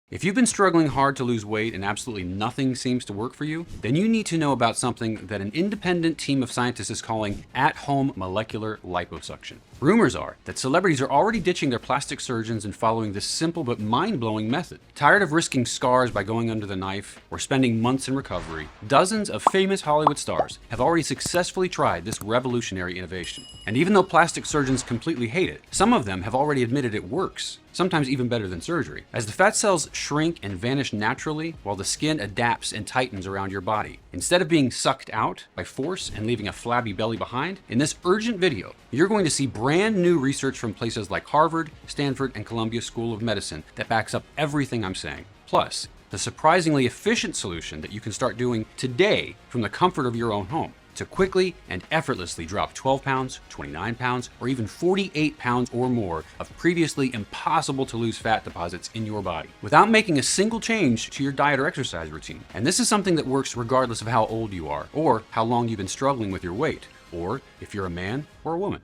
If you've been struggling hard to lose weight and absolutely nothing seems to work for you, then you need to know about something that an independent team of scientists is calling at-home molecular liposuction. Rumors are that celebrities are already ditching their plastic surgeons and following this simple but mind-blowing method. Tired of risking scars by going under the knife or spending months in recovery, dozens of famous Hollywood stars have already successfully tried this revolutionary innovation. And even though plastic surgeons completely hate it, some of them have already admitted it works, sometimes even better than surgery, as the fat cells shrink and vanish naturally while the skin adapts and tightens around your body. Instead of being sucked out by force and leaving a flabby belly behind, in this urgent video, you're going to see brand new research from places like Harvard, Stanford, and Columbia School of Medicine that backs up everything I'm saying. Plus, the surprisingly efficient solution that you can start doing today from the comfort of your own home to quickly and effortlessly drop 12 pounds, 29 pounds, or even 48 pounds or more of previously impossible to lose fat deposits in your body without making a single change to your diet or exercise routine. And this is something that works regardless of how old you are, or how long you've been struggling with your weight, or if you're a man or a woman.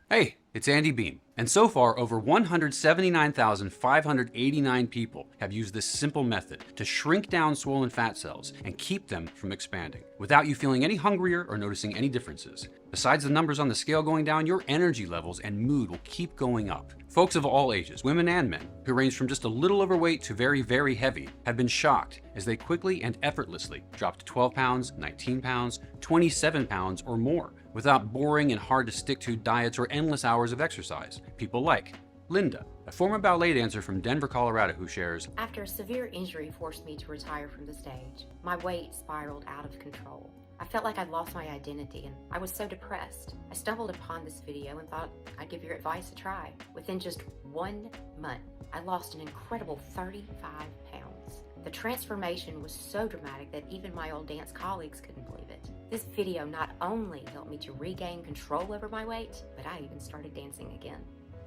Hey, it's Andy Beam. And so far, over 179,589 people have used this simple method to shrink down swollen fat cells and keep them from expanding, without you feeling any hungrier or noticing any differences. Besides the numbers on the scale going down, your energy levels and mood will keep going up. Folks of all ages, women and men, who range from just a little overweight to very, very heavy, have been shocked as they quickly and effortlessly dropped 12 pounds, 19 pounds, 27 pounds, or more, without boring and hard to stick to diets or endless hours of exercise. People like Linda, a former ballet dancer from Denver, Colorado, who shares, "After a severe injury forced me to retire from the stage, my weight spiraled out of control. I felt like I'd lost my identity and I was so depressed. I stumbled upon this video and thought I'd give your advice a try. Within just 1 month, I lost an incredible 35 pounds. The transformation was so dramatic that even my old dance colleagues couldn't believe it. This video not only helped me to regain control over my weight, but I even started dancing again."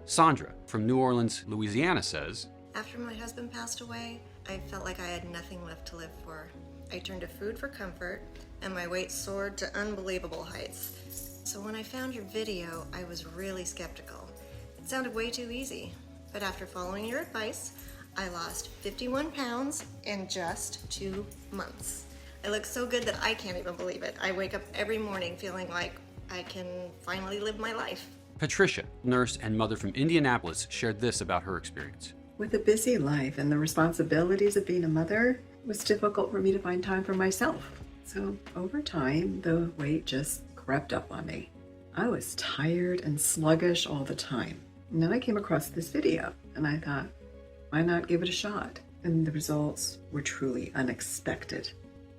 Sandra from New Orleans, Louisiana says, "After my husband passed away, I felt like I had nothing left to live for. I turned to food for comfort, and my weight soared to unbelievable heights. So when I found your video, I was really skeptical. It sounded way too easy. But after following your advice, I lost 51 pounds in just 2 months. I look so good that I can't even believe it. I wake up every morning feeling like I can finally live my life." Patricia, nurse and mother from Indianapolis, shared this about her experience. With a busy life and the responsibilities of being a mother, it was difficult for me to find time for myself. So over time, the weight just crept up on me. I was tired and sluggish all the time. And then I came across this video and I thought, why not give it a shot? And the results were truly unexpected.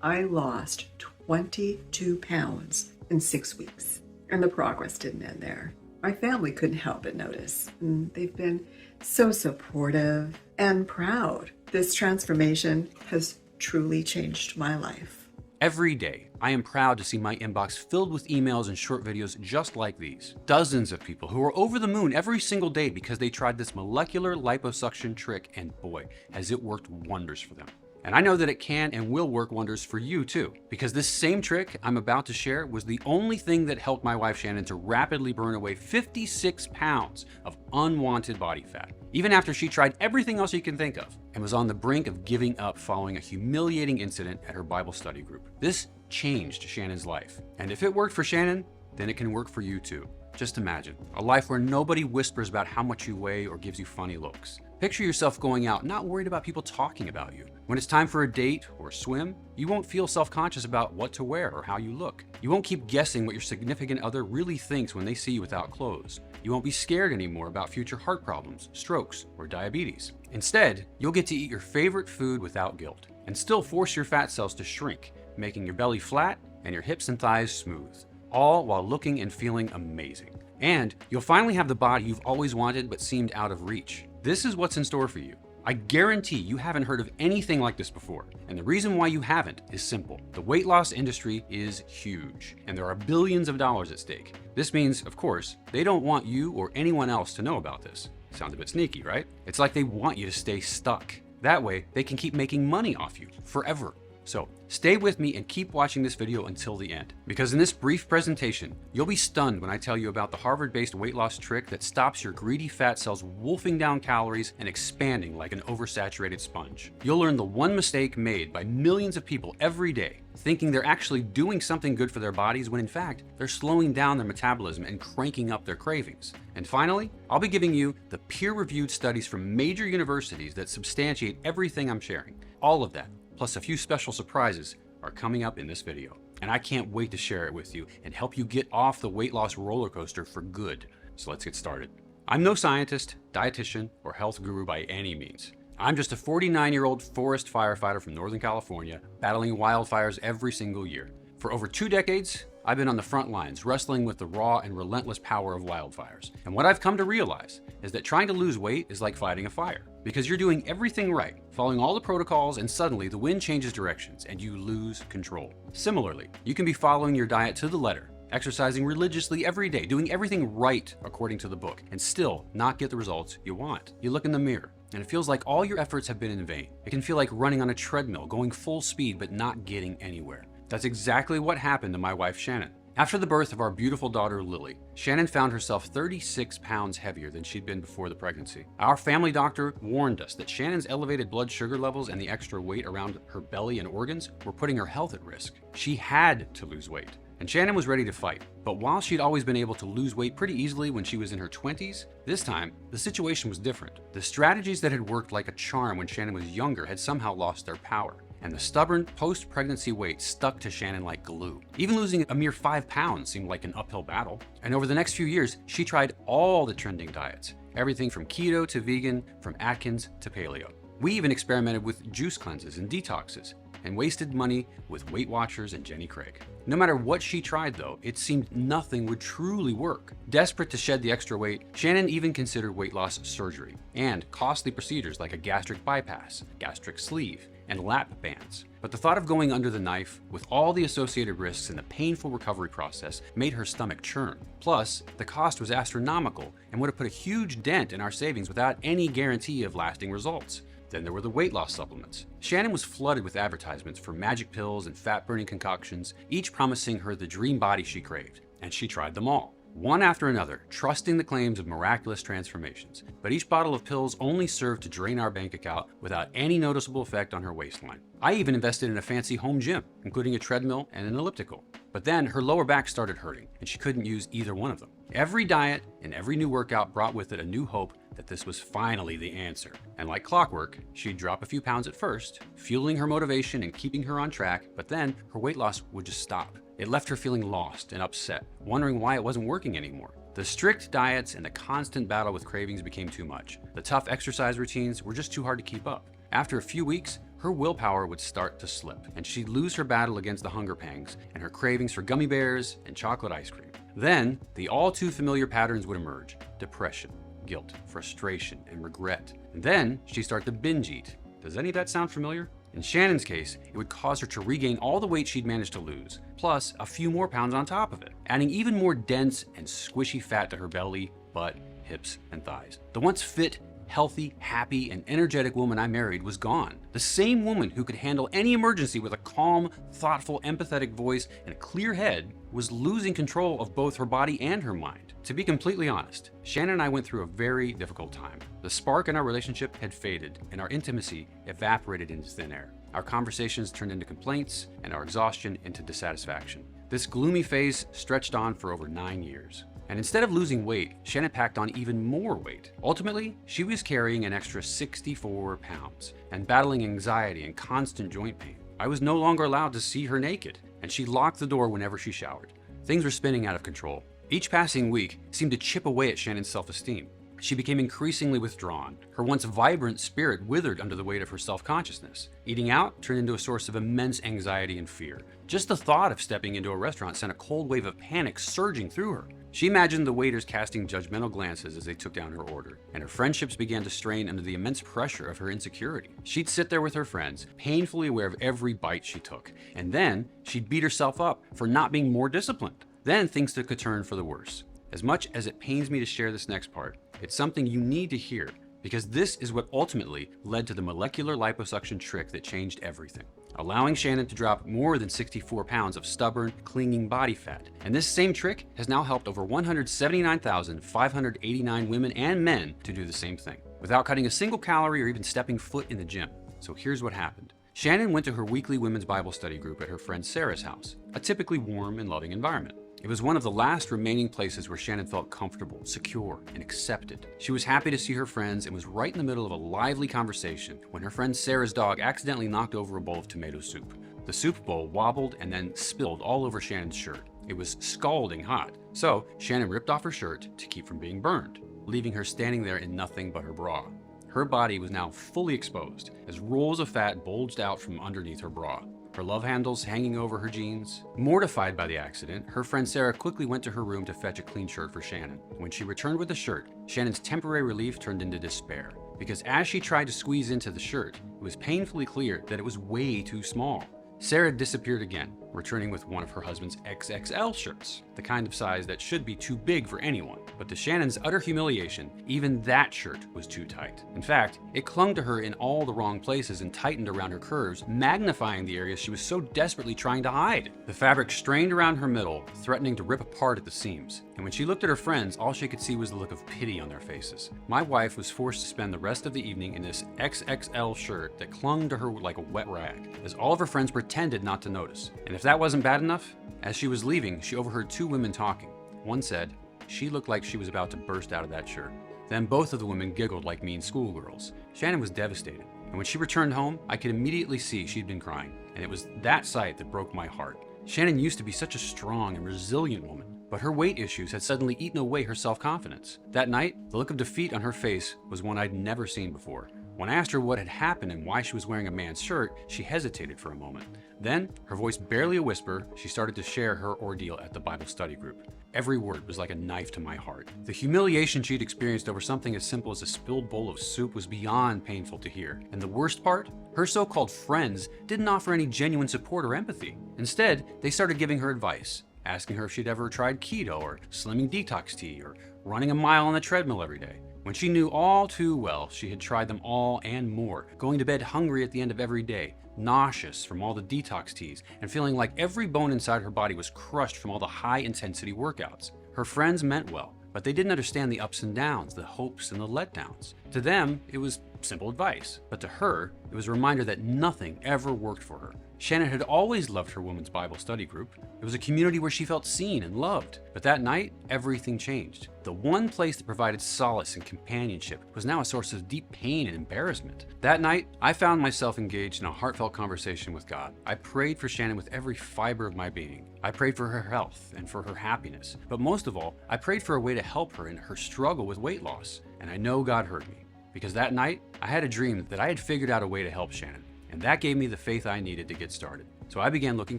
I lost 22 pounds in 6 weeks, and the progress didn't end there. My family couldn't help but notice, and they've been so supportive and proud. This transformation has truly changed my life. Every day, I am proud to see my inbox filled with emails and short videos just like these. Dozens of people who are over the moon every single day because they tried this molecular liposuction trick, and boy, has it worked wonders for them. And I know that it can and will work wonders for you too, because this same trick I'm about to share was the only thing that helped my wife Shannon to rapidly burn away 56 pounds of unwanted body fat, even after she tried everything else you can think of and was on the brink of giving up following a humiliating incident at her Bible study group. This changed Shannon's life. And if it worked for Shannon, then it can work for you too. Just imagine a life where nobody whispers about how much you weigh or gives you funny looks. Picture yourself going out, not worried about people talking about you. When it's time for a date or a swim, you won't feel self-conscious about what to wear or how you look. You won't keep guessing what your significant other really thinks when they see you without clothes. You won't be scared anymore about future heart problems, strokes, or diabetes. Instead, you'll get to eat your favorite food without guilt and still force your fat cells to shrink, making your belly flat and your hips and thighs smooth, all while looking and feeling amazing. And you'll finally have the body you've always wanted but seemed out of reach. This is what's in store for you. I guarantee you haven't heard of anything like this before. And the reason why you haven't is simple. The weight loss industry is huge, and there are billions of dollars at stake. This means, of course, they don't want you or anyone else to know about this. Sounds a bit sneaky, right? It's like they want you to stay stuck. That way, they can keep making money off you forever. So stay with me and keep watching this video until the end, because in this brief presentation, you'll be stunned when I tell you about the Harvard-based weight loss trick that stops your greedy fat cells wolfing down calories and expanding like an oversaturated sponge. You'll learn the one mistake made by millions of people every day, thinking they're actually doing something good for their bodies when in fact, they're slowing down their metabolism and cranking up their cravings. And finally, I'll be giving you the peer-reviewed studies from major universities that substantiate everything I'm sharing. All of that, plus a few special surprises, are coming up in this video. And I can't wait to share it with you and help you get off the weight loss roller coaster for good. So let's get started. I'm no scientist, dietitian, or health guru by any means. I'm just a 49-year-old forest firefighter from Northern California, battling wildfires every single year. For over 2 decades, I've been on the front lines, wrestling with the raw and relentless power of wildfires. And what I've come to realize is that trying to lose weight is like fighting a fire, because you're doing everything right, following all the protocols, and suddenly the wind changes directions and you lose control. Similarly, you can be following your diet to the letter, exercising religiously every day, doing everything right according to the book, and still not get the results you want. You look in the mirror, and it feels like all your efforts have been in vain. It can feel like running on a treadmill, going full speed, but not getting anywhere. That's exactly what happened to my wife, Shannon. After the birth of our beautiful daughter, Lily, Shannon found herself 36 pounds heavier than she'd been before the pregnancy. Our family doctor warned us that Shannon's elevated blood sugar levels and the extra weight around her belly and organs were putting her health at risk. She had to lose weight. And Shannon was ready to fight. But while she'd always been able to lose weight pretty easily when she was in her 20s, this time, the situation was different. The strategies that had worked like a charm when Shannon was younger had somehow lost their power. And the stubborn post-pregnancy weight stuck to Shannon like glue. Even losing a mere 5 pounds seemed like an uphill battle. And over the next few years, she tried all the trending diets. Everything from keto to vegan, from Atkins to paleo. We even experimented with juice cleanses and detoxes, and wasted money with Weight Watchers and Jenny Craig. No matter what she tried though, it seemed nothing would truly work. Desperate to shed the extra weight, Shannon even considered weight loss surgery and costly procedures like a gastric bypass, gastric sleeve, and lap bands. But the thought of going under the knife with all the associated risks and the painful recovery process made her stomach churn. Plus, the cost was astronomical and would have put a huge dent in our savings without any guarantee of lasting results. Then there were the weight loss supplements. Shannon was flooded with advertisements for magic pills and fat-burning concoctions, each promising her the dream body she craved. And she tried them all, one after another, trusting the claims of miraculous transformations. But each bottle of pills only served to drain our bank account without any noticeable effect on her waistline. I even invested in a fancy home gym, including a treadmill and an elliptical. But then her lower back started hurting, and she couldn't use either one of them. Every diet and every new workout brought with it a new hope that this was finally the answer. And like clockwork, she'd drop a few pounds at first, fueling her motivation and keeping her on track, but then her weight loss would just stop. It left her feeling lost and upset, wondering why it wasn't working anymore. The strict diets and the constant battle with cravings became too much. The tough exercise routines were just too hard to keep up. After a few weeks, her willpower would start to slip, and she'd lose her battle against the hunger pangs and her cravings for gummy bears and chocolate ice cream. Then, the all too familiar patterns would emerge: depression, guilt, frustration, and regret. And then she'd start to binge eat. Does any of that sound familiar? In Shannon's case, it would cause her to regain all the weight she'd managed to lose, plus a few more pounds on top of it, adding even more dense and squishy fat to her belly, butt, hips, and thighs. The once fit, healthy, happy, and energetic woman I married was gone. The same woman who could handle any emergency with a calm, thoughtful, empathetic voice and a clear head was losing control of both her body and her mind. To be completely honest, Shannon and I went through a very difficult time. The spark in our relationship had faded, and our intimacy evaporated into thin air. Our conversations turned into complaints, and our exhaustion into dissatisfaction. This gloomy phase stretched on for over 9 years. And instead of losing weight, Shannon packed on even more weight. Ultimately, she was carrying an extra 64 pounds and battling anxiety and constant joint pain. I was no longer allowed to see her naked, and she locked the door whenever she showered. Things were spinning out of control. Each passing week seemed to chip away at Shannon's self-esteem. She became increasingly withdrawn. Her once vibrant spirit withered under the weight of her self-consciousness. Eating out turned into a source of immense anxiety and fear. Just the thought of stepping into a restaurant sent a cold wave of panic surging through her. She imagined the waiters casting judgmental glances as they took down her order, and her friendships began to strain under the immense pressure of her insecurity. She'd sit there with her friends, painfully aware of every bite she took, and then she'd beat herself up for not being more disciplined. Then things took a turn for the worse. As much as it pains me to share this next part, it's something you need to hear, because this is what ultimately led to the molecular liposuction trick that changed everything. allowing Shannon to drop more than 64 pounds of stubborn, clinging body fat. And this same trick has now helped over 179,589 women and men to do the same thing, without cutting a single calorie or even stepping foot in the gym. So here's what happened. Shannon went to her weekly women's Bible study group at her friend Sarah's house, a typically warm and loving environment. It was one of the last remaining places where Shannon felt comfortable, secure, and accepted. She was happy to see her friends and was right in the middle of a lively conversation when her friend Sarah's dog accidentally knocked over a bowl of tomato soup. The soup bowl wobbled and then spilled all over Shannon's shirt. It was scalding hot, so Shannon ripped off her shirt to keep from being burned, leaving her standing there in nothing but her bra. Her body was now fully exposed as rolls of fat bulged out from underneath her bra, her love handles hanging over her jeans. Mortified by the accident, her friend Sarah quickly went to her room to fetch a clean shirt for Shannon. When she returned with the shirt, Shannon's temporary relief turned into despair, because as she tried to squeeze into the shirt, it was painfully clear that it was way too small. Sarah disappeared again, returning with one of her husband's XXL shirts, the kind of size that should be too big for anyone. But to Shannon's utter humiliation, even that shirt was too tight. In fact, it clung to her in all the wrong places and tightened around her curves, magnifying the areas she was so desperately trying to hide. The fabric strained around her middle, threatening to rip apart at the seams. And when she looked at her friends, all she could see was the look of pity on their faces. My wife was forced to spend the rest of the evening in this XXL shirt that clung to her like a wet rag, as all of her friends pretended not to notice. And if that wasn't bad enough, as she was leaving, she overheard two women talking. One said, she looked like she was about to burst out of that shirt. Then both of the women giggled like mean schoolgirls. Shannon was devastated, and when she returned home, I could immediately see she'd been crying, and it was that sight that broke my heart. Shannon used to be such a strong and resilient woman, but her weight issues had suddenly eaten away her self-confidence. That night, the look of defeat on her face was one I'd never seen before. When I asked her what had happened and why she was wearing a man's shirt, she hesitated for a moment. Then, her voice barely a whisper, she started to share her ordeal at the Bible study group. Every word was like a knife to my heart. The humiliation she'd experienced over something as simple as a spilled bowl of soup was beyond painful to hear. And the worst part? Her so-called friends didn't offer any genuine support or empathy. Instead, they started giving her advice, asking her if she'd ever tried keto or slimming detox tea or running a mile on the treadmill every day, when she knew all too well she had tried them all and more, going to bed hungry at the end of every day, nauseous from all the detox teas, and feeling like every bone inside her body was crushed from all the high-intensity workouts. Her friends meant well, but they didn't understand the ups and downs, the hopes and the letdowns. To them, it was simple advice, but to her, it was a reminder that nothing ever worked for her. Shannon had always loved her women's Bible study group. It was a community where she felt seen and loved. But that night, everything changed. The one place that provided solace and companionship was now a source of deep pain and embarrassment. That night, I found myself engaged in a heartfelt conversation with God. I prayed for Shannon with every fiber of my being. I prayed for her health and for her happiness. But most of all, I prayed for a way to help her in her struggle with weight loss. And I know God heard me, because that night, I had a dream that I had figured out a way to help Shannon. And that gave me the faith I needed to get started. So I began looking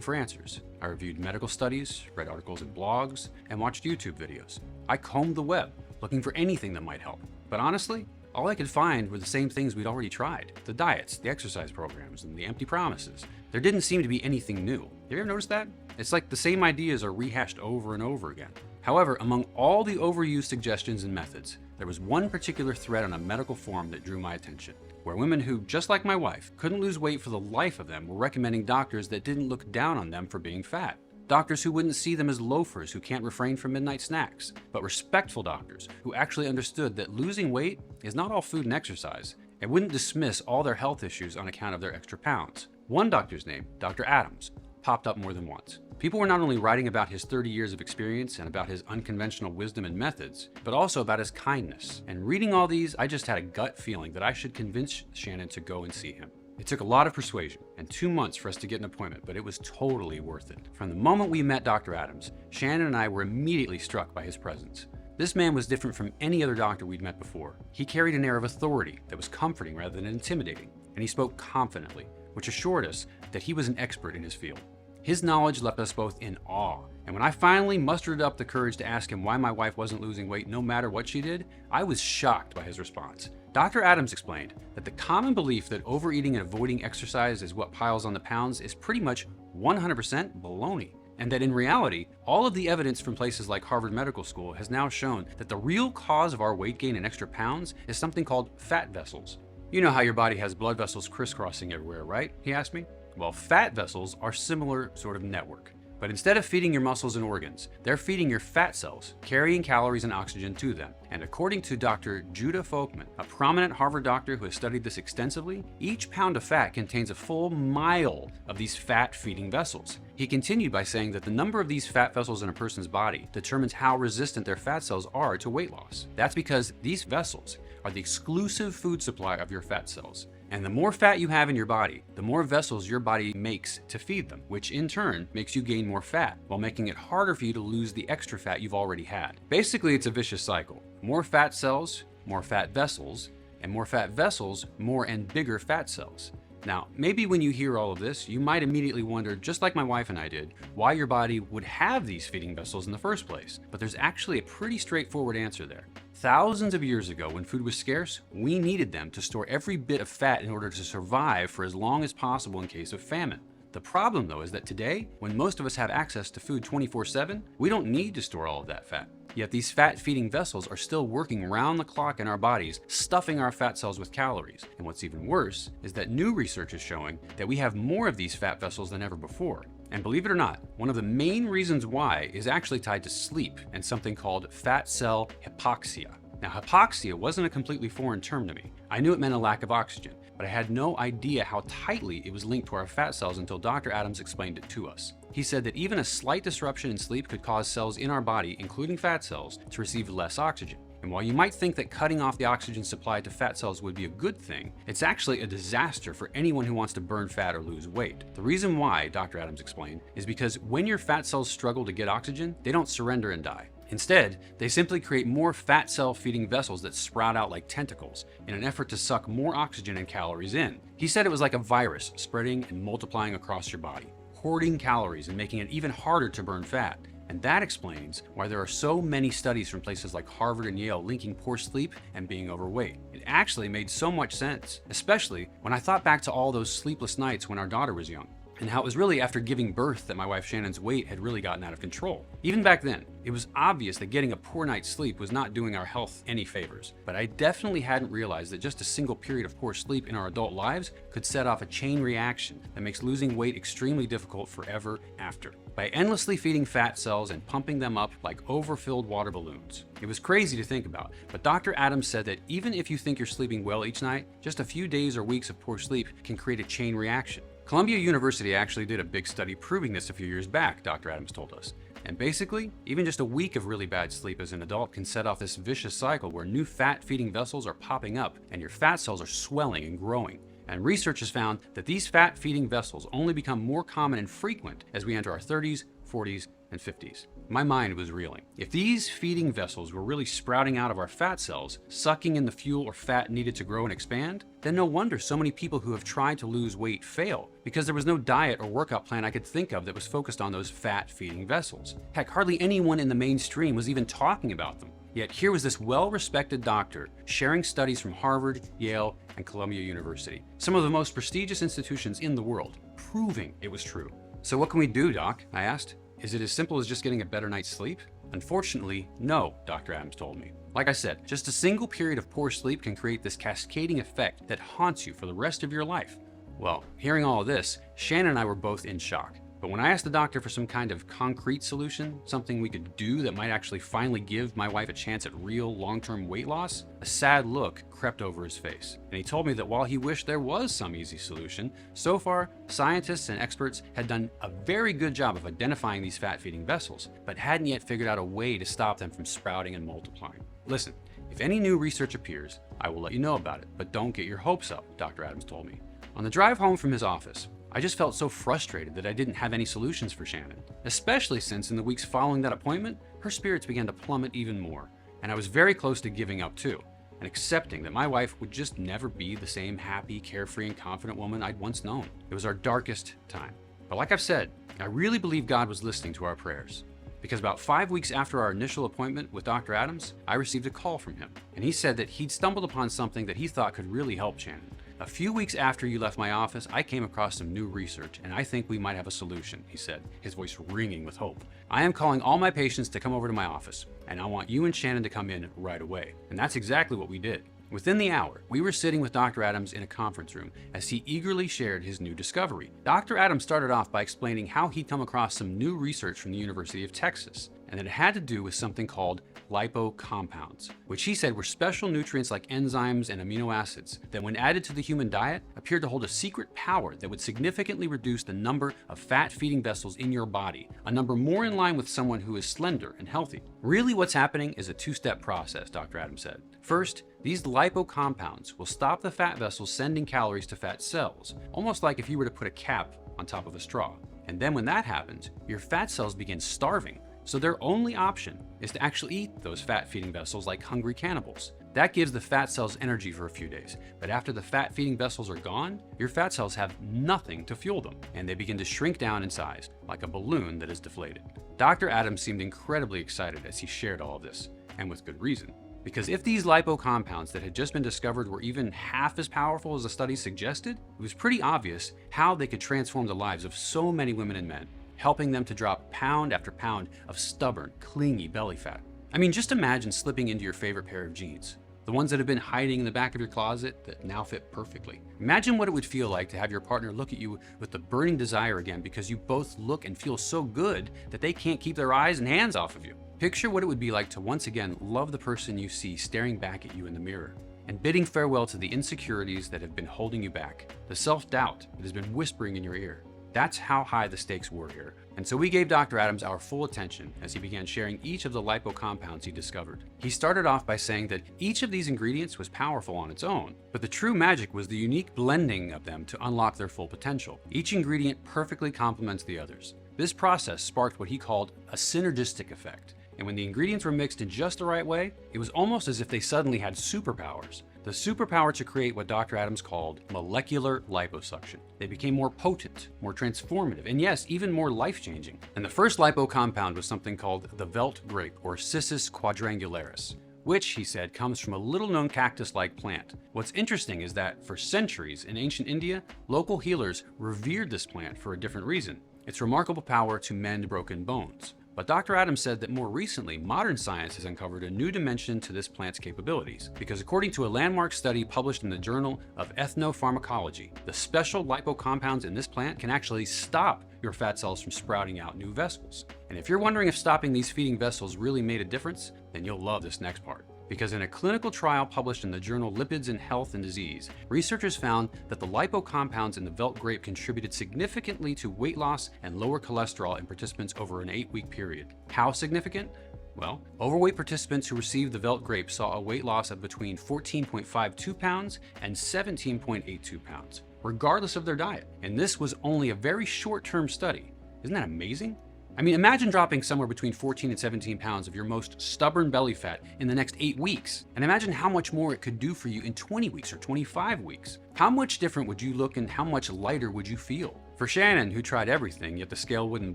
for answers. I reviewed medical studies, read articles and blogs, and watched YouTube videos. I combed the web, looking for anything that might help. But honestly, all I could find were the same things we'd already tried. The diets, the exercise programs, and the empty promises. There didn't seem to be anything new. Have you ever noticed that? It's like the same ideas are rehashed over and over again. However, among all the overused suggestions and methods, there was one particular thread on a medical forum that drew my attention, where women who, just like my wife, couldn't lose weight for the life of them were recommending doctors that didn't look down on them for being fat. Doctors who wouldn't see them as loafers who can't refrain from midnight snacks, but respectful doctors who actually understood that losing weight is not all food and exercise, and wouldn't dismiss all their health issues on account of their extra pounds. One doctor's name, Dr. Adams, popped up more than once. People were not only writing about his 30 years of experience and about his unconventional wisdom and methods, but also about his kindness. And reading all these, I just had a gut feeling that I should convince Shannon to go and see him. It took a lot of persuasion and 2 months for us to get an appointment, but it was totally worth it. From the moment we met Dr. Adams, Shannon and I were immediately struck by his presence. This man was different from any other doctor we'd met before. He carried an air of authority that was comforting rather than intimidating, and he spoke confidently, which assured us that he was an expert in his field. His knowledge left us both in awe, and when I finally mustered up the courage to ask him why my wife wasn't losing weight no matter what she did, I was shocked by his response. Dr. Adams explained that the common belief that overeating and avoiding exercise is what piles on the pounds is pretty much 100% baloney, and that in reality, all of the evidence from places like Harvard Medical School has now shown that the real cause of our weight gain and extra pounds is something called fat vessels. You know how your body has blood vessels crisscrossing everywhere, right? He asked me. Well, fat vessels are similar sort of network. But instead of feeding your muscles and organs, they're feeding your fat cells, carrying calories and oxygen to them. And according to Dr. Judah Folkman, a prominent Harvard doctor who has studied this extensively, each pound of fat contains a full mile of these fat-feeding vessels. He continued by saying that the number of these fat vessels in a person's body determines how resistant their fat cells are to weight loss. That's because these vessels are the exclusive food supply of your fat cells. And the more fat you have in your body, the more vessels your body makes to feed them, which in turn makes you gain more fat, while making it harder for you to lose the extra fat you've already had. Basically, it's a vicious cycle. More fat cells, more fat vessels, and more fat vessels, more and bigger fat cells. Now, maybe when you hear all of this, you might immediately wonder, just like my wife and I did, why your body would have these feeding vessels in the first place. But there's actually a pretty straightforward answer there. Thousands of years ago, when food was scarce, we needed them to store every bit of fat in order to survive for as long as possible in case of famine. The problem, though, is that today, when most of us have access to food 24/7, we don't need to store all of that fat. Yet these fat-feeding vessels are still working round the clock in our bodies, stuffing our fat cells with calories. And what's even worse is that new research is showing that we have more of these fat vessels than ever before. And believe it or not, one of the main reasons why is actually tied to sleep and something called fat cell hypoxia. Now, hypoxia wasn't a completely foreign term to me. I knew it meant a lack of oxygen, but I had no idea how tightly it was linked to our fat cells until Dr. Adams explained it to us. He said that even a slight disruption in sleep could cause cells in our body, including fat cells, to receive less oxygen. And while you might think that cutting off the oxygen supply to fat cells would be a good thing, it's actually a disaster for anyone who wants to burn fat or lose weight. The reason why, Dr. Adams explained, is because when your fat cells struggle to get oxygen, they don't surrender and die. Instead, they simply create more fat cell feeding vessels that sprout out like tentacles in an effort to suck more oxygen and calories in. He said it was like a virus spreading and multiplying across your body, hoarding calories and making it even harder to burn fat. And that explains why there are so many studies from places like Harvard and Yale linking poor sleep and being overweight. It actually made so much sense, especially when I thought back to all those sleepless nights when our daughter was young, and how it was really after giving birth that my wife Shannon's weight had really gotten out of control. Even back then, it was obvious that getting a poor night's sleep was not doing our health any favors, but I definitely hadn't realized that just a single period of poor sleep in our adult lives could set off a chain reaction that makes losing weight extremely difficult forever after, by endlessly feeding fat cells and pumping them up like overfilled water balloons. It was crazy to think about, but Dr. Adams said that even if you think you're sleeping well each night, just a few days or weeks of poor sleep can create a chain reaction. Columbia University actually did a big study proving this a few years back, Dr. Adams told us. And basically, even just a week of really bad sleep as an adult can set off this vicious cycle where new fat-feeding vessels are popping up and your fat cells are swelling and growing. And research has found that these fat-feeding vessels only become more common and frequent as we enter our 30s, 40s, and 50s. My mind was reeling. If these feeding vessels were really sprouting out of our fat cells, sucking in the fuel or fat needed to grow and expand, then no wonder so many people who have tried to lose weight fail, because there was no diet or workout plan I could think of that was focused on those fat-feeding vessels. Heck, hardly anyone in the mainstream was even talking about them. Yet here was this well-respected doctor sharing studies from Harvard, Yale, and Columbia University, some of the most prestigious institutions in the world, proving it was true. So what can we do, Doc? I asked. Is it as simple as just getting a better night's sleep? Unfortunately, no, Dr. Adams told me. Like I said, just a single period of poor sleep can create this cascading effect that haunts you for the rest of your life. Well, hearing all of this, Shannon and I were both in shock. But when I asked the doctor for some kind of concrete solution, something we could do that might actually finally give my wife a chance at real long-term weight loss, a sad look crept over his face. And he told me that while he wished there was some easy solution, so far, scientists and experts had done a very good job of identifying these fat-feeding vessels, but hadn't yet figured out a way to stop them from sprouting and multiplying. Listen, if any new research appears, I will let you know about it, but don't get your hopes up, Dr. Adams told me. On the drive home from his office, I just felt so frustrated that I didn't have any solutions for Shannon, especially since in the weeks following that appointment, her spirits began to plummet even more, and I was very close to giving up too, and accepting that my wife would just never be the same happy, carefree, and confident woman I'd once known. It was our darkest time. But like I've said, I really believe God was listening to our prayers, because about 5 weeks after our initial appointment with Dr. Adams, I received a call from him, and he said that he'd stumbled upon something that he thought could really help Shannon. A few weeks after you left my office, I came across some new research, and I think we might have a solution, he said, his voice ringing with hope. I am calling all my patients to come over to my office, and I want you and Shannon to come in right away. And that's exactly what we did. Within the hour, we were sitting with Dr. Adams in a conference room as he eagerly shared his new discovery. Dr. Adams started off by explaining how he'd come across some new research from the University of Texas, and that it had to do with something called lipo compounds, which he said were special nutrients like enzymes and amino acids that, when added to the human diet, appeared to hold a secret power that would significantly reduce the number of fat-feeding vessels in your body, a number more in line with someone who is slender and healthy. Really, what's happening is a two-step process, Dr. Adams said. First, these lipo compounds will stop the fat vessels sending calories to fat cells, almost like if you were to put a cap on top of a straw. And then when that happens, your fat cells begin starving. So their only option is to actually eat those fat-feeding vessels like hungry cannibals. That gives the fat cells energy for a few days, but after the fat-feeding vessels are gone, your fat cells have nothing to fuel them, and they begin to shrink down in size, like a balloon that is deflated. Dr. Adams seemed incredibly excited as he shared all of this, and with good reason. Because if these lipo compounds that had just been discovered were even half as powerful as the study suggested, it was pretty obvious how they could transform the lives of so many women and men, helping them to drop pound after pound of stubborn, clingy belly fat. I mean, just imagine slipping into your favorite pair of jeans, the ones that have been hiding in the back of your closet that now fit perfectly. Imagine what it would feel like to have your partner look at you with the burning desire again because you both look and feel so good that they can't keep their eyes and hands off of you. Picture what it would be like to once again love the person you see staring back at you in the mirror, and bidding farewell to the insecurities that have been holding you back, the self-doubt that has been whispering in your ear. That's how high the stakes were here. And so we gave Dr. Adams our full attention as he began sharing each of the lipo compounds he discovered. He started off by saying that each of these ingredients was powerful on its own, but the true magic was the unique blending of them to unlock their full potential. Each ingredient perfectly complements the others. This process sparked what he called a synergistic effect. And when the ingredients were mixed in just the right way, it was almost as if they suddenly had superpowers. The superpower to create what Dr. Adams called molecular liposuction. They became more potent, more transformative, and yes, even more life-changing. And the first lipo compound was something called the velt grape, or Cissus quadrangularis, which, he said, comes from a little-known cactus-like plant. What's interesting is that for centuries in ancient India, local healers revered this plant for a different reason: its remarkable power to mend broken bones. But Dr. Adams said that more recently, modern science has uncovered a new dimension to this plant's capabilities, because according to a landmark study published in the Journal of Ethnopharmacology, the special lipo compounds in this plant can actually stop your fat cells from sprouting out new vessels. And if you're wondering if stopping these feeding vessels really made a difference, then you'll love this next part. Because in a clinical trial published in the journal Lipids in Health and Disease, researchers found that the lipo compounds in the velt grape contributed significantly to weight loss and lower cholesterol in participants over an 8-week period. How significant? Well, overweight participants who received the velt grape saw a weight loss of between 14.52 pounds and 17.82 pounds, regardless of their diet. And this was only a very short-term study. Isn't that amazing? I mean, imagine dropping somewhere between 14 and 17 pounds of your most stubborn belly fat in the next 8 weeks. And imagine how much more it could do for you in 20 weeks or 25 weeks. How much different would you look and how much lighter would you feel? For Shannon, who tried everything, yet the scale wouldn't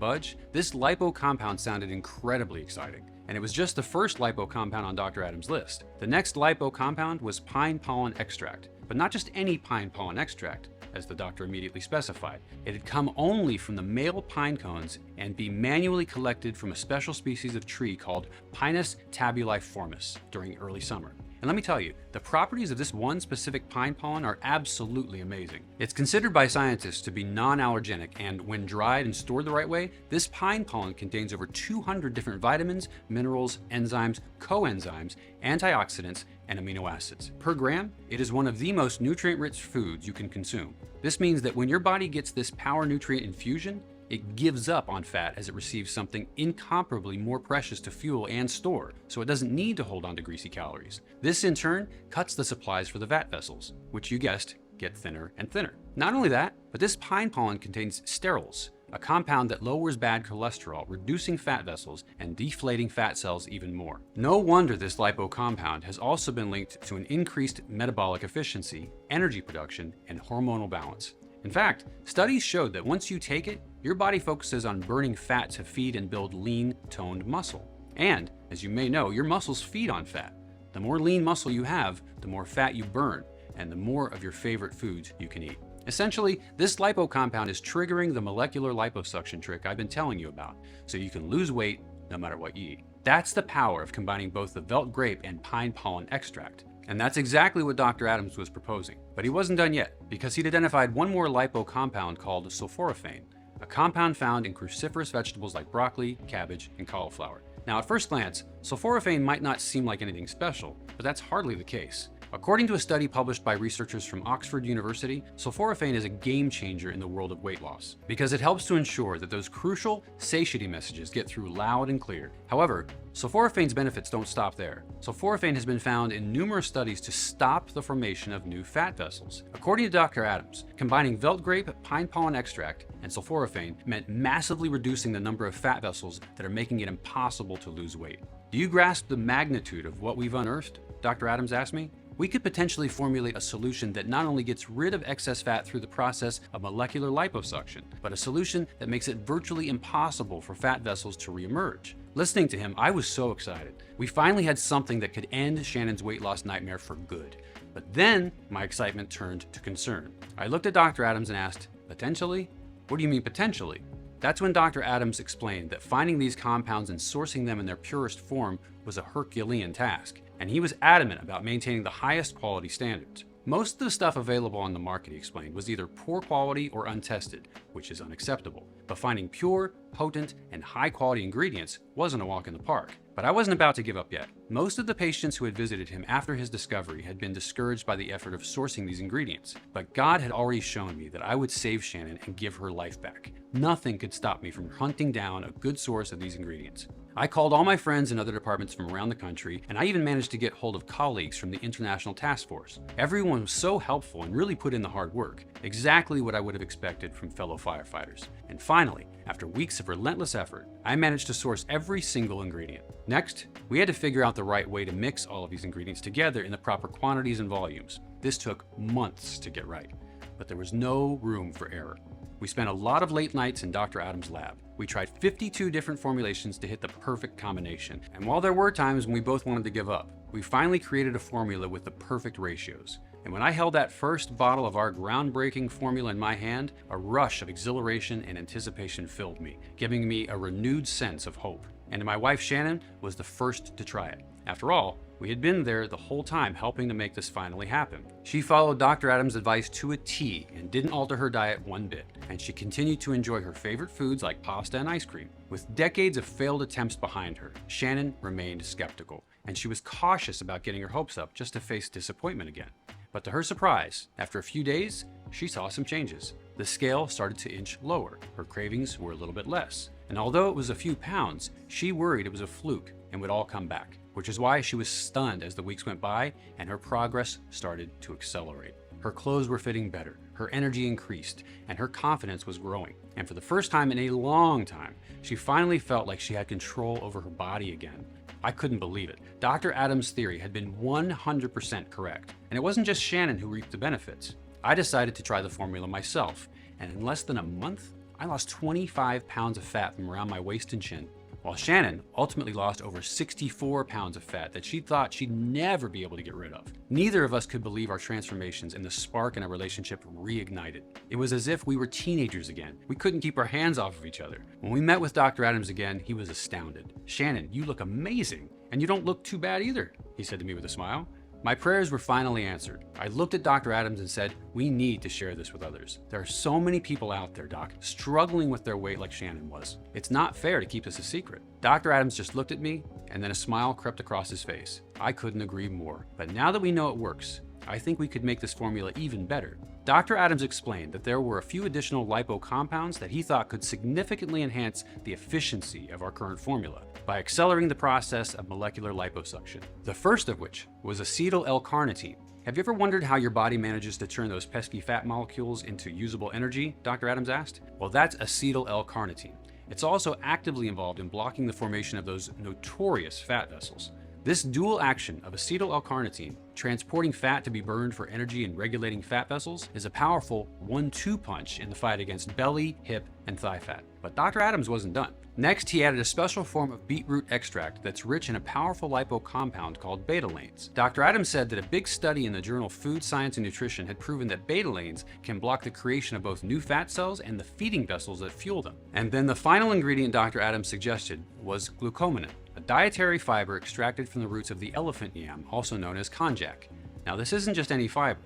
budge, this lipo compound sounded incredibly exciting. And it was just the first lipo compound on Dr. Adams' list. The next lipo compound was pine pollen extract, but not just any pine pollen extract, as the doctor immediately specified. It had come only from the male pine cones and be manually collected from a special species of tree called Pinus tabuliformis during early summer. And let me tell you, the properties of this one specific pine pollen are absolutely amazing. It's considered by scientists to be non-allergenic, and when dried and stored the right way, this pine pollen contains over 200 different vitamins, minerals, enzymes, coenzymes, antioxidants, and amino acids. Per gram, it is one of the most nutrient-rich foods you can consume. This means that when your body gets this power nutrient infusion, it gives up on fat as it receives something incomparably more precious to fuel and store, so it doesn't need to hold on to greasy calories. This in turn cuts the supplies for the fat vessels, which you guessed, get thinner and thinner. Not only that, but this pine pollen contains sterols, a compound that lowers bad cholesterol, reducing fat vessels and deflating fat cells even more. No wonder this lipo compound has also been linked to an increased metabolic efficiency, energy production, and hormonal balance. In fact, studies showed that once you take it, your body focuses on burning fat to feed and build lean, toned muscle. And, as you may know, your muscles feed on fat. The more lean muscle you have, the more fat you burn, and the more of your favorite foods you can eat. Essentially, this lipo compound is triggering the molecular liposuction trick I've been telling you about, so you can lose weight no matter what you eat. That's the power of combining both the velt grape and pine pollen extract. And that's exactly what Dr. Adams was proposing. But he wasn't done yet, because he'd identified one more lipo compound called sulforaphane, a compound found in cruciferous vegetables like broccoli, cabbage, and cauliflower. Now, at first glance, sulforaphane might not seem like anything special, but that's hardly the case. According to a study published by researchers from Oxford University, sulforaphane is a game changer in the world of weight loss because it helps to ensure that those crucial satiety messages get through loud and clear. However, sulforaphane's benefits don't stop there. Sulforaphane has been found in numerous studies to stop the formation of new fat vessels. According to Dr. Adams, combining velt grape, pine pollen extract, and sulforaphane meant massively reducing the number of fat vessels that are making it impossible to lose weight. Do you grasp the magnitude of what we've unearthed? Dr. Adams asked me. We could potentially formulate a solution that not only gets rid of excess fat through the process of molecular liposuction, but a solution that makes it virtually impossible for fat vessels to reemerge. Listening to him, I was so excited. We finally had something that could end Shannon's weight loss nightmare for good. But then my excitement turned to concern. I looked at Dr. Adams and asked, potentially? What do you mean potentially? That's when Dr. Adams explained that finding these compounds and sourcing them in their purest form was a Herculean task, and he was adamant about maintaining the highest quality standards. Most of the stuff available on the market, he explained, was either poor quality or untested, which is unacceptable. But finding pure, potent, and high-quality ingredients wasn't a walk in the park. But I wasn't about to give up yet. Most of the patients who had visited him after his discovery had been discouraged by the effort of sourcing these ingredients. But God had already shown me that I would save Shannon and give her life back. Nothing could stop me from hunting down a good source of these ingredients. I called all my friends in other departments from around the country, and I even managed to get hold of colleagues from the International Task Force. Everyone was so helpful and really put in the hard work, exactly what I would have expected from fellow firefighters. And finally, after weeks of relentless effort, I managed to source every single ingredient. Next, we had to figure out the right way to mix all of these ingredients together in the proper quantities and volumes. This took months to get right, but there was no room for error. We spent a lot of late nights in Dr. Adams' lab. We tried 52 different formulations to hit the perfect combination. And while there were times when we both wanted to give up, we finally created a formula with the perfect ratios. And when I held that first bottle of our groundbreaking formula in my hand, a rush of exhilaration and anticipation filled me, giving me a renewed sense of hope. And my wife Shannon was the first to try it. After all, we had been there the whole time helping to make this finally happen. She followed Dr. Adams' advice to a T and didn't alter her diet one bit, and she continued to enjoy her favorite foods like pasta and ice cream. With decades of failed attempts behind her, Shannon remained skeptical, and she was cautious about getting her hopes up just to face disappointment again. But to her surprise, after a few days, she saw some changes. The scale started to inch lower, her cravings were a little bit less, and although it was a few pounds, she worried it was a fluke and would all come back, which is why she was stunned as the weeks went by and her progress started to accelerate. Her clothes were fitting better, her energy increased, and her confidence was growing. And for the first time in a long time, she finally felt like she had control over her body again. I couldn't believe it. Dr. Adams' theory had been 100% correct, and it wasn't just Shannon who reaped the benefits. I decided to try the formula myself, and in less than a month, I lost 25 pounds of fat from around my waist and chin, while Shannon ultimately lost over 64 pounds of fat that she thought she'd never be able to get rid of. Neither of us could believe our transformations and the spark in our relationship reignited. It was as if we were teenagers again. We couldn't keep our hands off of each other. When we met with Dr. Adams again, he was astounded. "Shannon, you look amazing, and you don't look too bad either," he said to me with a smile. My prayers were finally answered. I looked at Dr. Adams and said, "We need to share this with others. There are so many people out there, Doc, struggling with their weight like Shannon was. It's not fair to keep this a secret." Dr. Adams just looked at me, and then a smile crept across his face. I couldn't agree more. But now that we know it works, I think we could make this formula even better. Dr. Adams explained that there were a few additional lipo compounds that he thought could significantly enhance the efficiency of our current formula by accelerating the process of molecular liposuction. The first of which was acetyl L-carnitine. Have you ever wondered how your body manages to turn those pesky fat molecules into usable energy? Dr. Adams asked. Well, that's acetyl L-carnitine. It's also actively involved in blocking the formation of those notorious fat vessels. This dual action of acetyl L-carnitine, transporting fat to be burned for energy and regulating fat vessels, is a powerful 1-2 punch in the fight against belly, hip, and thigh fat. But Dr. Adams wasn't done. Next, he added a special form of beetroot extract that's rich in a powerful lipo compound called betalains. Dr. Adams said that a big study in the journal Food Science and Nutrition had proven that betalains can block the creation of both new fat cells and the feeding vessels that fuel them. And then the final ingredient Dr. Adams suggested was glucosamine, a dietary fiber extracted from the roots of the elephant yam, also known as konjac. Now, this isn't just any fiber.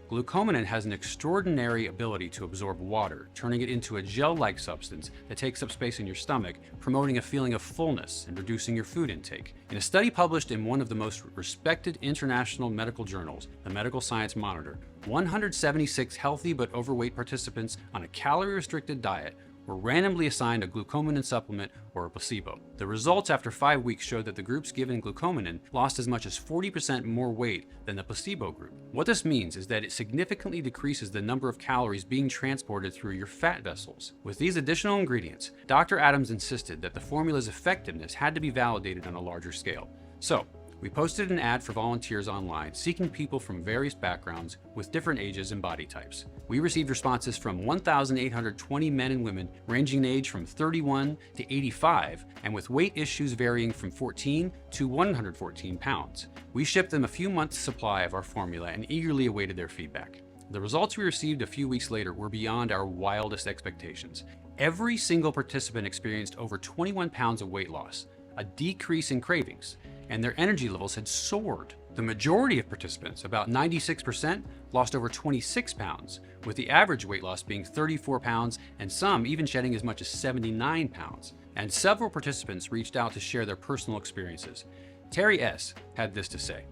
Glucosamine has an extraordinary ability to absorb water, turning it into a gel-like substance that takes up space in your stomach, promoting a feeling of fullness and reducing your food intake. In a study published in one of the most respected international medical journals, the Medical Science Monitor, 176 healthy but overweight participants on a calorie-restricted diet were randomly assigned a glucosamine supplement or a placebo. The results after 5 weeks showed that the groups given glucosamine lost as much as 40% more weight than the placebo group. What this means is that it significantly decreases the number of calories being transported through your fat vessels. With these additional ingredients, Dr. Adams insisted that the formula's effectiveness had to be validated on a larger scale. So, we posted an ad for volunteers online seeking people from various backgrounds with different ages and body types. We received responses from 1,820 men and women ranging in age from 31 to 85 and with weight issues varying from 14 to 114 pounds. We shipped them a few months' supply of our formula and eagerly awaited their feedback. The results we received a few weeks later were beyond our wildest expectations. Every single participant experienced over 21 pounds of weight loss, a decrease in cravings, and their energy levels had soared. The majority of participants, about 96%, lost over 26 pounds, with the average weight loss being 34 pounds and some even shedding as much as 79 pounds. And several participants reached out to share their personal experiences. Terry S. had this to say.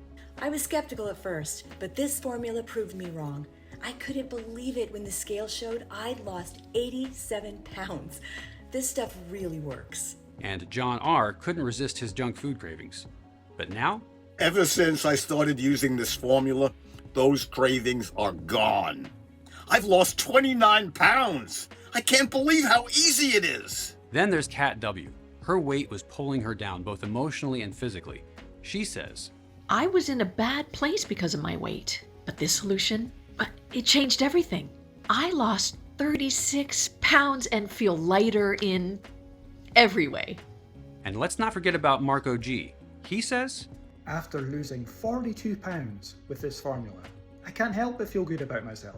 I was skeptical at first, but this formula proved me wrong. I couldn't believe it when the scale showed I'd lost 87 pounds. This stuff really works. And John R. couldn't resist his junk food cravings. But now? Ever since I started using this formula, those cravings are gone. I've lost 29 pounds. I can't believe how easy it is. Then there's Kat W. Her weight was pulling her down both emotionally and physically. She says, I was in a bad place because of my weight, but this solution, it changed everything. I lost 36 pounds and feel lighter in every way. And let's not forget about Marco G. He says, after losing 42 pounds with this formula, I can't help but feel good about myself.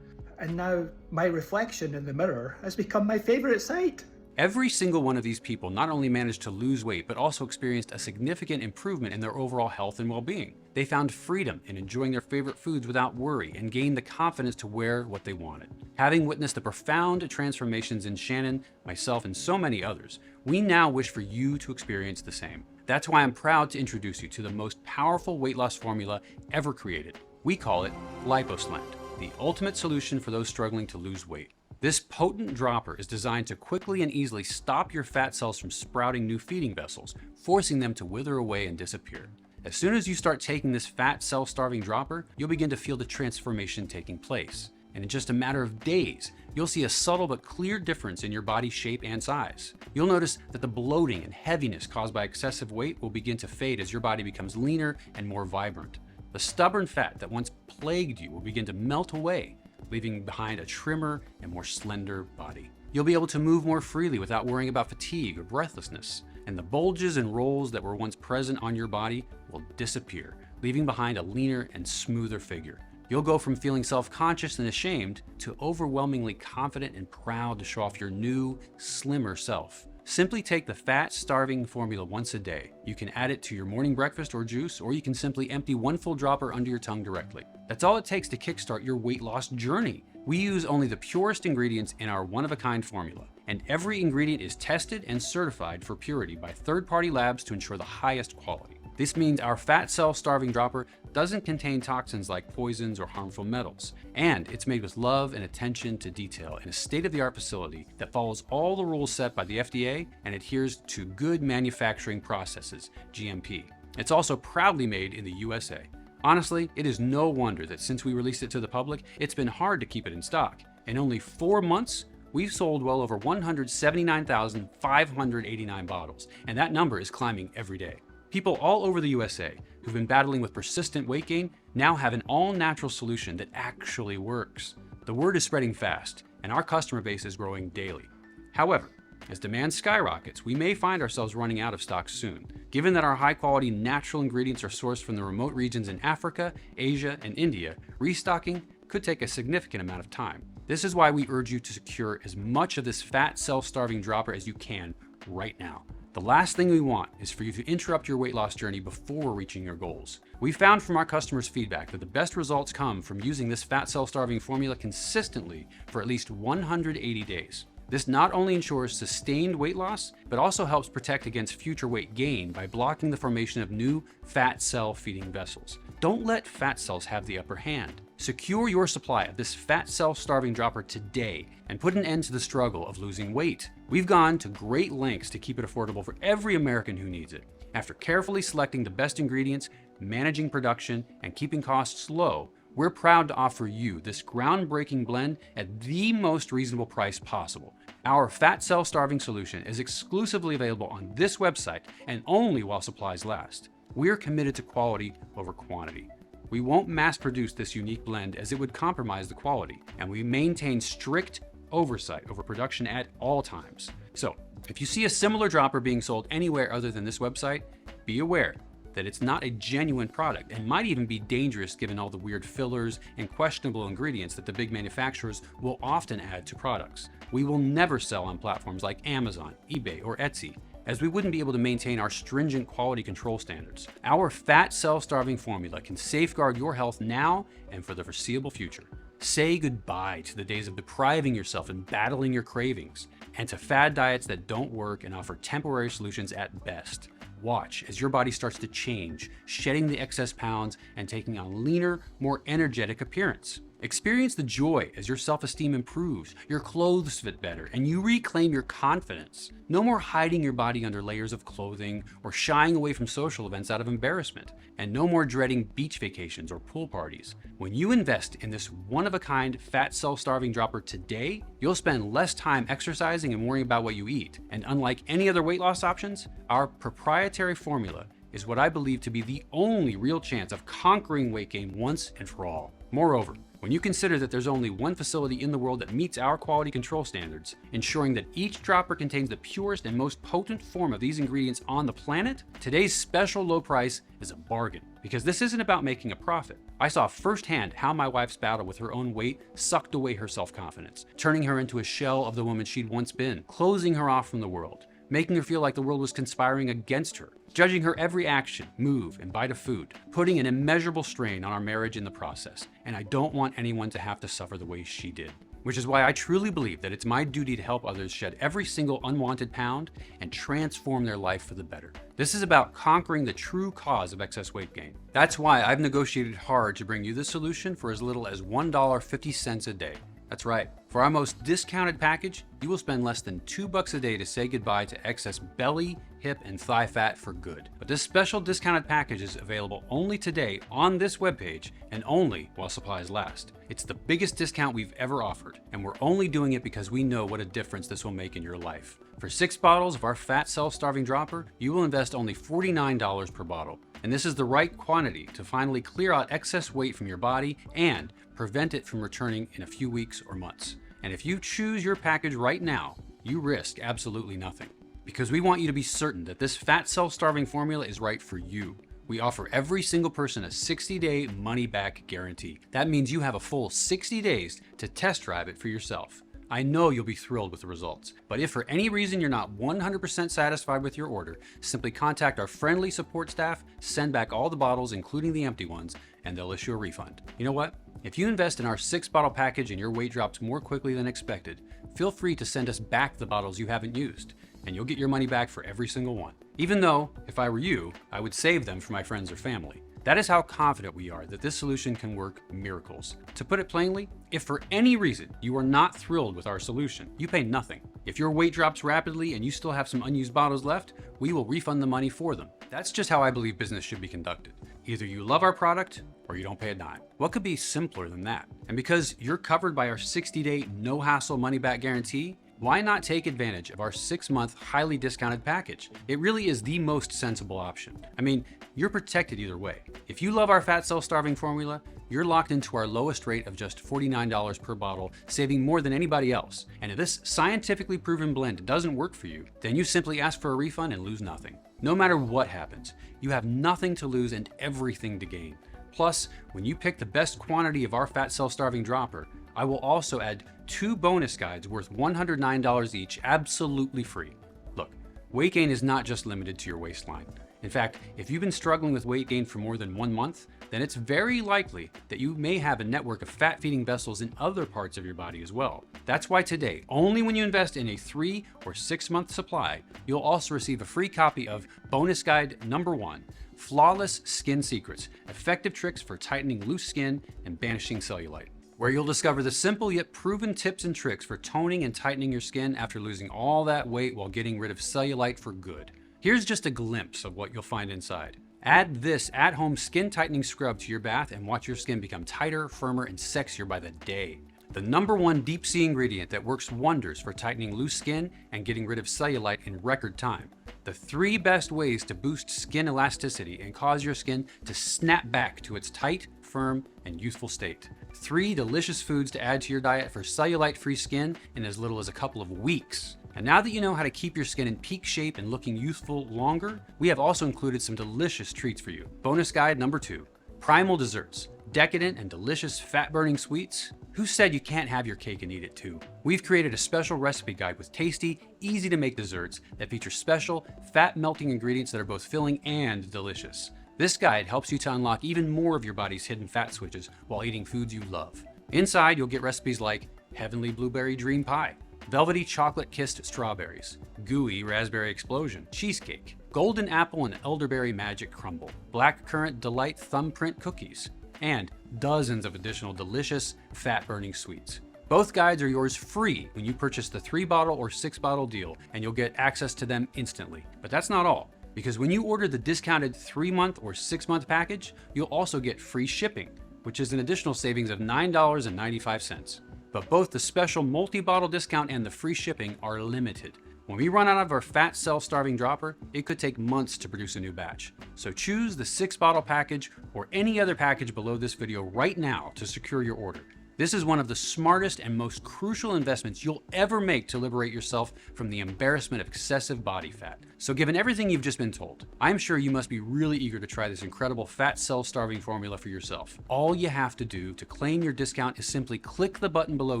And now my reflection in the mirror has become my favorite sight. Every single one of these people not only managed to lose weight, but also experienced a significant improvement in their overall health and well-being. They found freedom in enjoying their favorite foods without worry and gained the confidence to wear what they wanted. Having witnessed the profound transformations in Shannon, myself, and so many others, we now wish for you to experience the same. That's why I'm proud to introduce you to the most powerful weight loss formula ever created. We call it LipoSlend, the ultimate solution for those struggling to lose weight. This potent dropper is designed to quickly and easily stop your fat cells from sprouting new feeding vessels, forcing them to wither away and disappear. As soon as you start taking this fat cell starving dropper, you'll begin to feel the transformation taking place. And in just a matter of days, you'll see a subtle but clear difference in your body shape and size. You'll notice that the bloating and heaviness caused by excessive weight will begin to fade as your body becomes leaner and more vibrant. The stubborn fat that once plagued you will begin to melt away, leaving behind a trimmer and more slender body. You'll be able to move more freely without worrying about fatigue or breathlessness, and the bulges and rolls that were once present on your body will disappear, leaving behind a leaner and smoother figure. You'll go from feeling self-conscious and ashamed to overwhelmingly confident and proud to show off your new, slimmer self. Simply take the fat-starving formula once a day. You can add it to your morning breakfast or juice, or you can simply empty one full dropper under your tongue directly. That's all it takes to kickstart your weight loss journey. We use only the purest ingredients in our one-of-a-kind formula, and every ingredient is tested and certified for purity by third-party labs to ensure the highest quality. This means our fat cell starving dropper doesn't contain toxins like poisons or harmful metals, and it's made with love and attention to detail in a state-of-the-art facility that follows all the rules set by the FDA and adheres to good manufacturing processes, GMP. It's also proudly made in the USA. Honestly, it is no wonder that since we released it to the public, it's been hard to keep it in stock. In only 4 months, we've sold well over 179,589 bottles, and that number is climbing every day. People all over the USA who've been battling with persistent weight gain now have an all-natural solution that actually works. The word is spreading fast, and our customer base is growing daily. However, as demand skyrockets, we may find ourselves running out of stock soon. Given that our high-quality natural ingredients are sourced from the remote regions in Africa, Asia, and India, restocking could take a significant amount of time. This is why we urge you to secure as much of this fat cell-starving dropper as you can right now. The last thing we want is for you to interrupt your weight loss journey before reaching your goals. We found from our customers' feedback that the best results come from using this fat cell starving formula consistently for at least 180 days. This not only ensures sustained weight loss, but also helps protect against future weight gain by blocking the formation of new fat cell feeding vessels. Don't let fat cells have the upper hand. Secure your supply of this fat cell starving dropper today and put an end to the struggle of losing weight. We've gone to great lengths to keep it affordable for every American who needs it. After carefully selecting the best ingredients, managing production, and keeping costs low, we're proud to offer you this groundbreaking blend at the most reasonable price possible. Our fat cell starving solution is exclusively available on this website and only while supplies last. We're committed to quality over quantity. We won't mass produce this unique blend as it would compromise the quality, and we maintain strict oversight over production at all times. So, if you see a similar dropper being sold anywhere other than this website, be aware that it's not a genuine product and might even be dangerous given all the weird fillers and questionable ingredients that the big manufacturers will often add to products. We will never sell on platforms like Amazon, eBay, or Etsy, as we wouldn't be able to maintain our stringent quality control standards. Our fat cell starving formula can safeguard your health now and for the foreseeable future. Say goodbye to the days of depriving yourself and battling your cravings, and to fad diets that don't work and offer temporary solutions at best. Watch as your body starts to change, shedding the excess pounds and taking on a leaner, more energetic appearance. Experience the joy as your self-esteem improves, your clothes fit better, and you reclaim your confidence. No more hiding your body under layers of clothing or shying away from social events out of embarrassment, and no more dreading beach vacations or pool parties. When you invest in this one-of-a-kind fat cell starving dropper today, you'll spend less time exercising and worrying about what you eat. And unlike any other weight loss options, our proprietary formula is what I believe to be the only real chance of conquering weight gain once and for all. Moreover, when you consider that there's only one facility in the world that meets our quality control standards, ensuring that each dropper contains the purest and most potent form of these ingredients on the planet, today's special low price is a bargain. Because this isn't about making a profit. I saw firsthand how my wife's battle with her own weight sucked away her self-confidence, turning her into a shell of the woman she'd once been, closing her off from the world, making her feel like the world was conspiring against her, judging her every action, move, and bite of food, putting an immeasurable strain on our marriage in the process. And I don't want anyone to have to suffer the way she did. Which is why I truly believe that it's my duty to help others shed every single unwanted pound and transform their life for the better. This is about conquering the true cause of excess weight gain. That's why I've negotiated hard to bring you this solution for as little as $1.50 a day. That's right. For our most discounted package, you will spend less than $2 a day to say goodbye to excess belly, hip, and thigh fat for good. But this special discounted package is available only today on this webpage and only while supplies last. It's the biggest discount we've ever offered, and we're only doing it because we know what a difference this will make in your life. For 6 bottles of our fat cell starving dropper, you will invest only $49 per bottle. And this is the right quantity to finally clear out excess weight from your body and prevent it from returning in a few weeks or months. And if you choose your package right now, you risk absolutely nothing. Because we want you to be certain that this fat cell starving formula is right for you. We offer every single person a 60-day money-back guarantee. That means you have a full 60 days to test drive it for yourself. I know you'll be thrilled with the results, but if for any reason you're not 100% satisfied with your order, simply contact our friendly support staff, send back all the bottles, including the empty ones, and they'll issue a refund. You know what? If you invest in our 6-bottle package and your weight drops more quickly than expected, feel free to send us back the bottles you haven't used, and you'll get your money back for every single one. Even though, if I were you, I would save them for my friends or family. That is how confident we are that this solution can work miracles. To put it plainly, if for any reason you are not thrilled with our solution, you pay nothing. If your weight drops rapidly and you still have some unused bottles left, we will refund the money for them. That's just how I believe business should be conducted. Either you love our product or you don't pay a dime. What could be simpler than that? And because you're covered by our 60-day no-hassle money-back guarantee, why not take advantage of our 6-month highly discounted package? It really is the most sensible option. I mean, you're protected either way. If you love our fat cell starving formula, you're locked into our lowest rate of just $49 per bottle, saving more than anybody else. And if this scientifically proven blend doesn't work for you, then you simply ask for a refund and lose nothing. No matter what happens, you have nothing to lose and everything to gain. Plus, when you pick the best quantity of our fat cell starving dropper, I will also add 2 bonus guides worth $109 each, absolutely free. Look, Weight gain is not just limited to your waistline. In fact, if you've been struggling with weight gain for more than 1 month, then it's very likely that you may have a network of fat-feeding vessels in other parts of your body as well. That's why today, only when you invest in a 3 or 6 month supply, you'll also receive a free copy of Bonus Guide Number 1, Flawless Skin Secrets, Effective Tricks for Tightening Loose Skin and Banishing Cellulite, where you'll discover the simple yet proven tips and tricks for toning and tightening your skin after losing all that weight while getting rid of cellulite for good. Here's just a glimpse of what you'll find inside. Add this at-home skin tightening scrub to your bath and watch your skin become tighter, firmer, and sexier by the day. The number 1 deep sea ingredient that works wonders for tightening loose skin and getting rid of cellulite in record time. The 3 best ways to boost skin elasticity and cause your skin to snap back to its tight, firm, and youthful state. 3 delicious foods to add to your diet for cellulite-free skin in as little as a couple of weeks. And now that you know how to keep your skin in peak shape and looking youthful longer, we have also included some delicious treats for you. Bonus Guide Number 2, Primal Desserts, decadent and delicious fat-burning sweets. Who said you can't have your cake and eat it too? We've created a special recipe guide with tasty, easy-to-make desserts that feature special, fat-melting ingredients that are both filling and delicious. This guide helps you to unlock even more of your body's hidden fat switches while eating foods you love. Inside, you'll get recipes like Heavenly Blueberry Dream Pie, Velvety Chocolate Kissed Strawberries, Gooey Raspberry Explosion Cheesecake, Golden Apple and Elderberry Magic Crumble, Black Currant Delight Thumbprint Cookies, and dozens of additional delicious, fat-burning sweets. Both guides are yours free when you purchase the 3-bottle or 6-bottle deal, and you'll get access to them instantly. But that's not all, because when you order the discounted 3-month or 6-month package, you'll also get free shipping, which is an additional savings of $9.95. But both the special multi-bottle discount and the free shipping are limited. When we run out of our fat cell starving dropper, it could take months to produce a new batch. So choose the 6-bottle package or any other package below this video right now to secure your order. This is one of the smartest and most crucial investments you'll ever make to liberate yourself from the embarrassment of excessive body fat. So given everything you've just been told, I'm sure you must be really eager to try this incredible fat cell starving formula for yourself. All you have to do to claim your discount is simply click the button below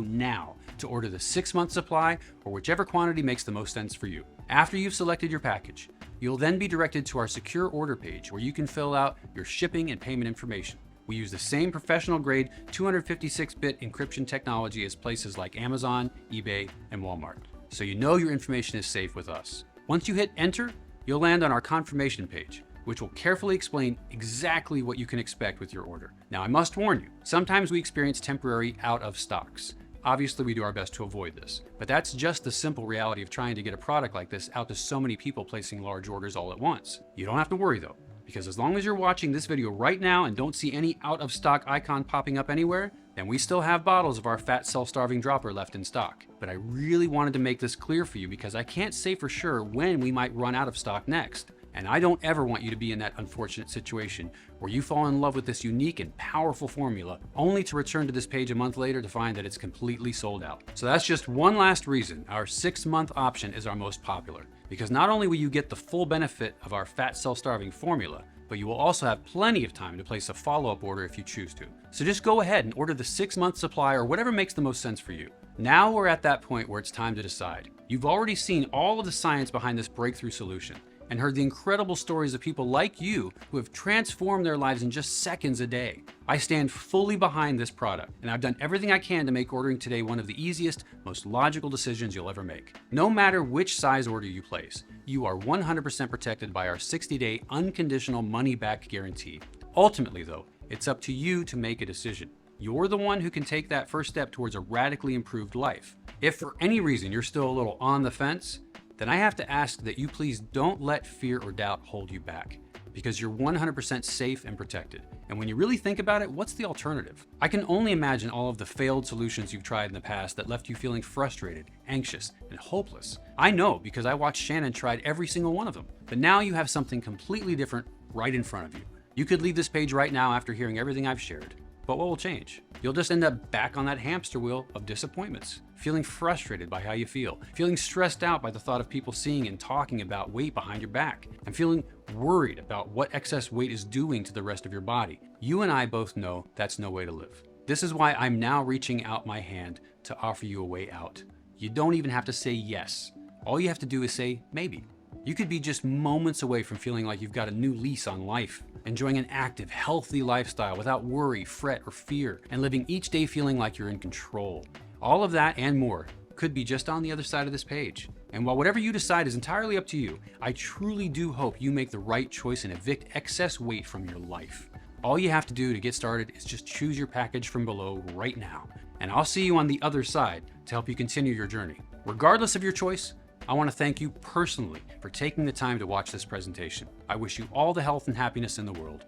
now to order the 6-month supply or whichever quantity makes the most sense for you. After you've selected your package, you'll then be directed to our secure order page where you can fill out your shipping and payment information. We use the same professional-grade 256-bit encryption technology as places like Amazon, eBay, and Walmart, so you know your information is safe with us. Once you hit enter, you'll land on our confirmation page, which will carefully explain exactly what you can expect with your order. Now, I must warn you, sometimes we experience temporary out of stocks. Obviously, we do our best to avoid this, but that's just the simple reality of trying to get a product like this out to so many people placing large orders all at once. You don't have to worry though, because as long as you're watching this video right now and don't see any out of stock icon popping up anywhere, then we still have bottles of our fat cell starving dropper left in stock. But I really wanted to make this clear for you because I can't say for sure when we might run out of stock next. And I don't ever want you to be in that unfortunate situation where you fall in love with this unique and powerful formula only to return to this page a month later to find that it's completely sold out. So that's just one last reason our 6-month option is our most popular. Because not only will you get the full benefit of our fat cell starving formula, but you will also have plenty of time to place a follow-up order if you choose to. So just go ahead and order the 6-month supply or whatever makes the most sense for you. Now we're at that point where it's time to decide. You've already seen all of the science behind this breakthrough solution and heard the incredible stories of people like you who have transformed their lives in just seconds a day. I stand fully behind this product, and I've done everything I can to make ordering today one of the easiest, most logical decisions you'll ever make. No matter which size order you place, you are 100% protected by our 60-day unconditional money-back guarantee. Ultimately though, it's up to you to make a decision. You're the one who can take that first step towards a radically improved life. If for any reason you're still a little on the fence, then I have to ask that you please don't let fear or doubt hold you back, because you're 100% safe and protected. And when you really think about it, what's the alternative? I can only imagine all of the failed solutions you've tried in the past that left you feeling frustrated, anxious, and hopeless. I know because I watched Shannon try every single one of them. But now you have something completely different right in front of you. You could leave this page right now after hearing everything I've shared. But what will change? You'll just end up back on that hamster wheel of disappointments, feeling frustrated by how you feel, feeling stressed out by the thought of people seeing and talking about weight behind your back, and feeling worried about what excess weight is doing to the rest of your body. You and I both know that's no way to live. This is why I'm now reaching out my hand to offer you a way out. You don't even have to say yes. All you have to do is say maybe. You could be just moments away from feeling like you've got a new lease on life, enjoying an active, healthy lifestyle without worry, fret, or fear, and living each day feeling like you're in control. All of that and more could be just on the other side of this page. And while whatever you decide is entirely up to you, I truly do hope you make the right choice and evict excess weight from your life. All you have to do to get started is just choose your package from below right now. And I'll see you on the other side to help you continue your journey. Regardless of your choice, I want to thank you personally for taking the time to watch this presentation. I wish you all the health and happiness in the world.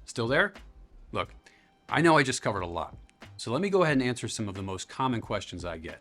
Still there? Look, I know I just covered a lot, so let me go ahead and answer some of the most common questions I get.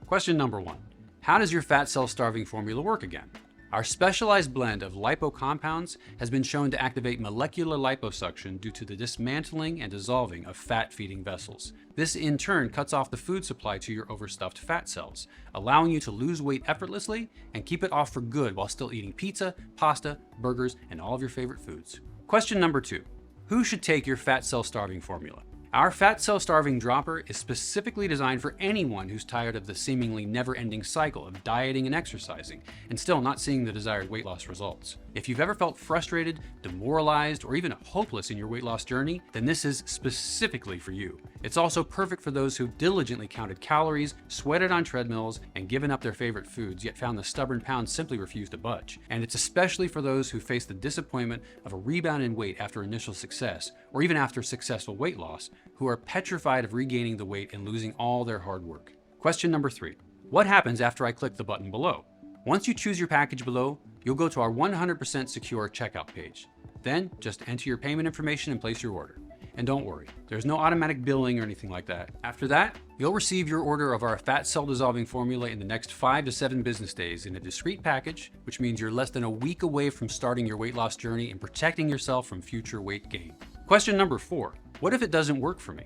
Question number 1, how does your fat cell starving formula work again? Our specialized blend of lipo compounds has been shown to activate molecular liposuction due to the dismantling and dissolving of fat-feeding vessels. This in turn cuts off the food supply to your overstuffed fat cells, allowing you to lose weight effortlessly and keep it off for good while still eating pizza, pasta, burgers, and all of your favorite foods. Question number 2, who should take your fat cell starving formula? Our fat cell starving dropper is specifically designed for anyone who's tired of the seemingly never-ending cycle of dieting and exercising and still not seeing the desired weight loss results. If you've ever felt frustrated, demoralized, or even hopeless in your weight loss journey, then this is specifically for you. It's also perfect for those who diligently counted calories, sweated on treadmills, and given up their favorite foods, yet found the stubborn pounds simply refuse to budge. And it's especially for those who face the disappointment of a rebound in weight after initial success, or even after successful weight loss, who are petrified of regaining the weight and losing all their hard work. Question number 3, what happens after I click the button below? Once you choose your package below, you'll go to our 100% secure checkout page. Then just enter your payment information and place your order. And don't worry, there's no automatic billing or anything like that. After that, you'll receive your order of our fat cell dissolving formula in the next 5 to 7 business days in a discreet package, which means you're less than a week away from starting your weight loss journey and protecting yourself from future weight gain. Question number 4, what if it doesn't work for me?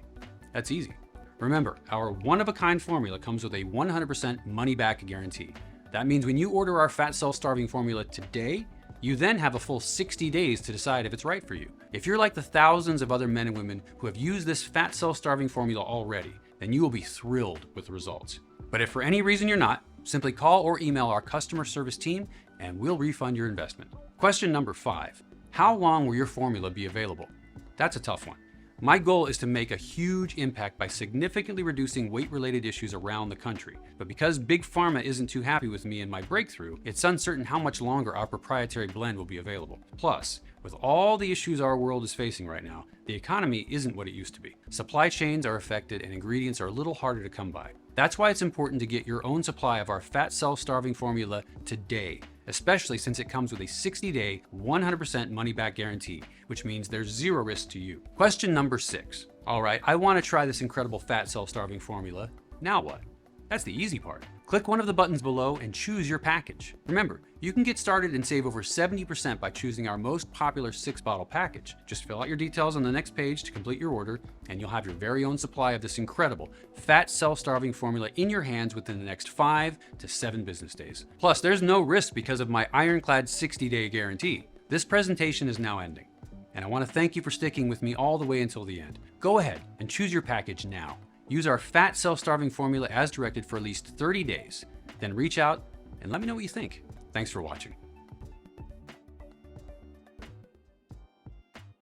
That's easy. Remember, our one-of-a-kind formula comes with a 100% money-back guarantee. That means when you order our fat cell starving formula today, you then have a full 60 days to decide if it's right for you. If you're like the thousands of other men and women who have used this fat cell starving formula already, then you will be thrilled with the results. But if for any reason you're not, simply call or email our customer service team and we'll refund your investment. Question number 5, how long will your formula be available? That's a tough one. My goal is to make a huge impact by significantly reducing weight-related issues around the country. But because Big Pharma isn't too happy with me and my breakthrough, it's uncertain how much longer our proprietary blend will be available. Plus, with all the issues our world is facing right now, the economy isn't what it used to be. Supply chains are affected and ingredients are a little harder to come by. That's why it's important to get your own supply of our fat cell starving formula today, especially since it comes with a 60-day, 100% money-back guarantee, which means there's zero risk to you. Question number 6. All right, I want to try this incredible fat cell starving formula. Now what? That's the easy part. Click one of the buttons below and choose your package. Remember, you can get started and save over 70% by choosing our most popular 6-bottle package. Just fill out your details on the next page to complete your order, and you'll have your very own supply of this incredible fat cell starving formula in your hands within the next 5 to 7 business days. Plus, there's no risk because of my ironclad 60-day guarantee. This presentation is now ending, and I want to thank you for sticking with me all the way until the end. Go ahead and choose your package now. Use our fat cell starving formula as directed for at least 30 days. Then reach out and let me know what you think. Thanks for watching.